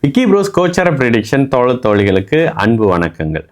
Vicky pros கோச்சார prediction தோழிகளுக்கு அன்பு வணக்கங்கள்.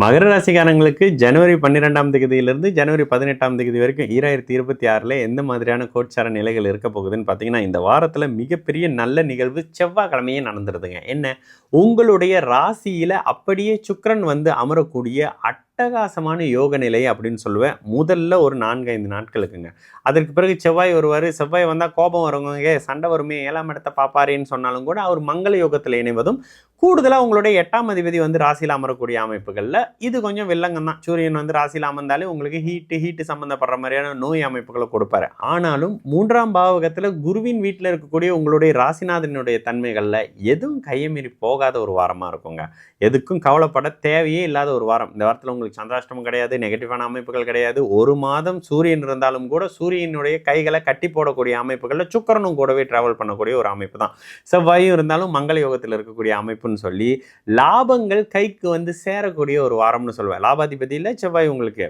மகர ராசிக்காரங்களுக்கு ஜனவரி 12ஆம் தேதியிலிருந்து ஜனவரி 18ஆம் தேதி வரைக்கும் 2026 எந்த மாதிரியான கோச்சார நிலைகள் இருக்க போகுதுன்னு பார்த்தீங்கன்னா, இந்த வாரத்தில் மிகப்பெரிய நல்ல நிகழ்வு செவ்வாய்க்கிழமையே நடந்துருதுங்க. என்ன, உங்களுடைய ராசியில் அப்படியே சுக்கிரன் வந்து அமரக்கூடிய அட்டகாசமான யோக நிலை அப்படின்னு சொல்லுவேன். முதல்ல ஒரு 4-5 நாட்களுக்குங்க. அதற்கு பிறகு செவ்வாய் வருவார். செவ்வாய் வந்தால் கோபம் வருவங்க, சண்டை வருமே, 7ஆம் இடத்தை பார்ப்பாரேன்னு சொன்னாலும் கூட அவர் மங்கள யோகத்தில் இணைவதும், கூடுதலாக உங்களுடைய 8ஆம் அதிபதி வந்து ராசியில் அமரக்கூடிய அமைப்புகளில் இது கொஞ்சம் வில்லங்கம் தான். சூரியன் வந்து ராசியில் அமர்ந்தாலே உங்களுக்கு ஹீட்டு சம்மந்தப்படுற மாதிரியான நோய் அமைப்புகளை கொடுப்பாரு. ஆனாலும் 3ஆம் பாவகத்தில் குருவின் வீட்டில் இருக்கக்கூடிய உங்களுடைய ராசிநாதனுடைய தன்மைகளில் எதுவும் கையமீறி போகாத ஒரு வாரமாக இருக்குங்க. எதுக்கும் கவலைப்பட தேவையே இல்லாத ஒரு வாரம். இந்த வாரத்தில் உங்களுக்கு சந்திராஷ்டமம் கிடையாது, நெகட்டிவான அமைப்புகள் கிடையாது. ஒரு மாதம் சூரியன் இருந்தாலும் கூட சூரியனுடைய கைகளை கட்டி போடக்கூடிய அமைப்புகளில் சுக்கிரனும் கூடவே டிராவல் பண்ணக்கூடிய ஒரு அமைப்பு தான். செவ்வாயும் இருந்தாலும் மங்கள யோகத்தில் இருக்கக்கூடிய அமைப்புன்னு சொல்லி லாபங்கள் கைக்கு வந்து சேரக்கூடிய ஒரு வாரம்னு சொல்லுவேன். லாபாதிபதியில் செவ்வாய் உங்களுக்கு.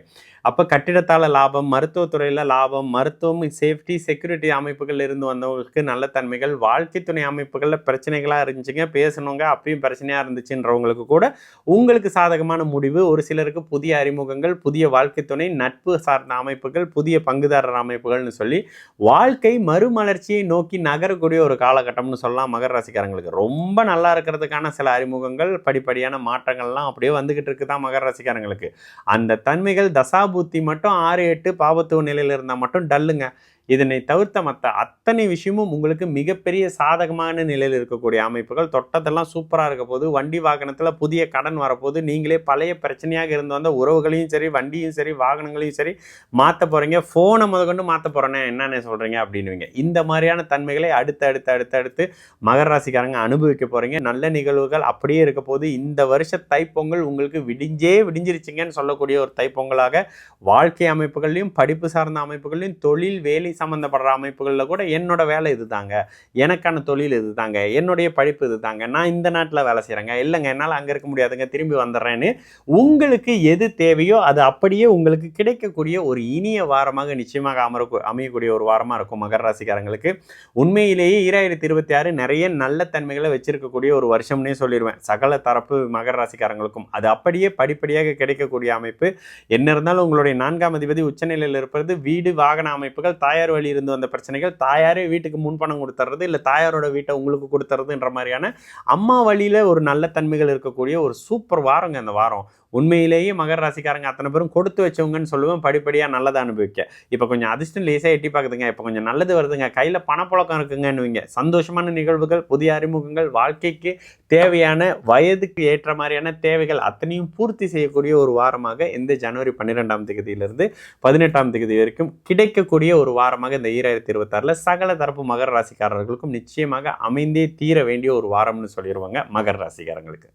அப்போ கட்டிடத்தால் லாபம், மருத்துவத்துறையில் லாபம், மருத்துவம், சேஃப்டி, செக்யூரிட்டி அமைப்புகள் இருந்து வந்தவங்களுக்கு நல்ல தன்மைகள், வாழ்க்கை துணை அமைப்புகளில் பிரச்சனைகளாக இருந்துச்சுங்க, பேசணுங்க அப்பயும் பிரச்சனையாக இருந்துச்சுன்றவங்களுக்கு கூட உங்களுக்கு சாதகமான முடிவு. ஒரு சிலருக்கு புதிய அறிமுகங்கள், புதிய வாழ்க்கை துணை, நட்பு சார்ந்த அமைப்புகள், புதிய பங்குதாரர் அமைப்புகள்னு சொல்லி வாழ்க்கை மறுமலர்ச்சியை நோக்கி நகரக்கூடிய ஒரு காலகட்டம்னு சொல்லலாம். மகர ராசிக்காரங்களுக்கு ரொம்ப நல்லா இருக்கிறதுக்கான சில அறிமுகங்கள், படிப்படியான மாற்றங்கள்லாம் அப்படியே வந்துகிட்டு இருக்குதான் மகர ராசிக்காரங்களுக்கு. அந்த தன்மைகள் தசாபுத்தி மட்டும் 6-8 பாவத்துவ நிலையில் இருந்தால் மட்டும் டல்லுங்க. இதனை தவிர்த்த மற்ற அத்தனை விஷயமும் உங்களுக்கு மிகப்பெரிய சாதகமான நிலையில் இருக்கக்கூடிய அமைப்புகள். தொட்டதெல்லாம் சூப்பராக இருக்க போது. வண்டி வாகனத்தில் புதிய கடன் வரப்போது. நீங்களே பழைய பிரச்சனையாக இருந்து வந்த உறவுகளையும் சரி, வண்டியும் சரி, வாகனங்களையும் சரி மாற்ற போகிறீங்க. ஃபோனை முதற்கொண்டு மாற்ற போகிறேன்னு என்னென்ன சொல்கிறீங்க அப்படின்னுவீங்க. இந்த மாதிரியான தன்மைகளை அடுத்து மகர ராசிக்காரங்க அனுபவிக்க போகிறீங்க. நல்ல நிகழ்வுகள் அப்படியே இருக்க போது. இந்த வருஷ தைப்பொங்கல் உங்களுக்கு விடிஞ்சிருச்சிங்கன்னு சொல்லக்கூடிய ஒரு தைப்பொங்கலாக வாழ்க்கை அமைப்புகள்லையும், படிப்பு சார்ந்த அமைப்புகள்லையும், தொழில் வேலை சம்மந்தப்படுற அமைப்புகளில் கூட என்னோட வேலை இது தாங்க, எனக்கான தொழில் இது தாங்க, என்னுடைய படிப்பு இது தாங்க, நான் இந்த நாட்டில் வேலை செய்கிறேங்க, இல்லைங்க என்னால் அங்கே இருக்க முடியாதுங்க, திரும்பி வந்துடுறேன்னு உங்களுக்கு எது தேவையோ அது அப்படியே உங்களுக்கு கிடைக்கக்கூடிய ஒரு இனிய வாரமாக நிச்சயமாக அமையக்கூடிய ஒரு வாரமாக இருக்கும் மகர ராசிக்காரங்களுக்கு. உண்மையிலேயே 2026 நிறைய நல்ல தன்மைகளை வச்சிருக்கக்கூடிய ஒரு வருஷம்னே சொல்லிடுவேன் சகல தரப்பு மகர ராசிக்காரங்களுக்கும். அது அப்படியே படிப்படியாக கிடைக்கக்கூடிய அமைப்பு. என்ன இருந்தாலும் உங்களுடைய 4ஆம் அதிபதி உச்சநிலையில் இருப்பது வீடு வாகன அமைப்புகள், தாயார் வழி இருந்து வந்த பிரச்சனைகள், தாயாரே வீட்டுக்கு முன்பணம் கொடுத்துறது, இல்லை தாயாரோட வீட்டை உங்களுக்கு கொடுத்துறதுன்ற மாதிரியான அம்மா வழியில் ஒரு நல்ல தன்மைகள் இருக்கக்கூடிய ஒரு சூப்பர் வாரங்க இந்த வாரம். உண்மையிலேயே மகர ராசிக்காரங்க அத்தனை பேரும் கொடுத்து வச்சவங்கன்னு சொல்லுவேன். படிப்படியாக நல்லதை அனுபவிக்க இப்போ கொஞ்சம் அதிர்ஷ்டம் லேசாக எட்டி பார்க்குதுங்க, இப்போ கொஞ்சம் நல்லது வருதுங்க, கையில் பணப்புழக்கம் இருக்குங்கன்னுவீங்க. சந்தோஷமான நிகழ்வுகள், புதிய அறிமுகங்கள், வாழ்க்கைக்கு தேவையான வயதுக்கு ஏற்ற மாதிரியான தேவைகள் அத்தனையும் பூர்த்தி செய்யக்கூடிய ஒரு வாரமாக இந்த ஜனவரி 12ஆம் தேதியிலிருந்து 18ஆம் தேதி வரைக்கும் கிடைக்கக்கூடிய ஒரு வாரமாக இந்த 2026 சகல தரப்பு மகர ராசிக்காரர்களுக்கும் நிச்சயமாக அமைந்தே தீர வேண்டிய ஒரு வாரம்னு சொல்லிடுவாங்க மகர ராசிக்காரங்களுக்கு.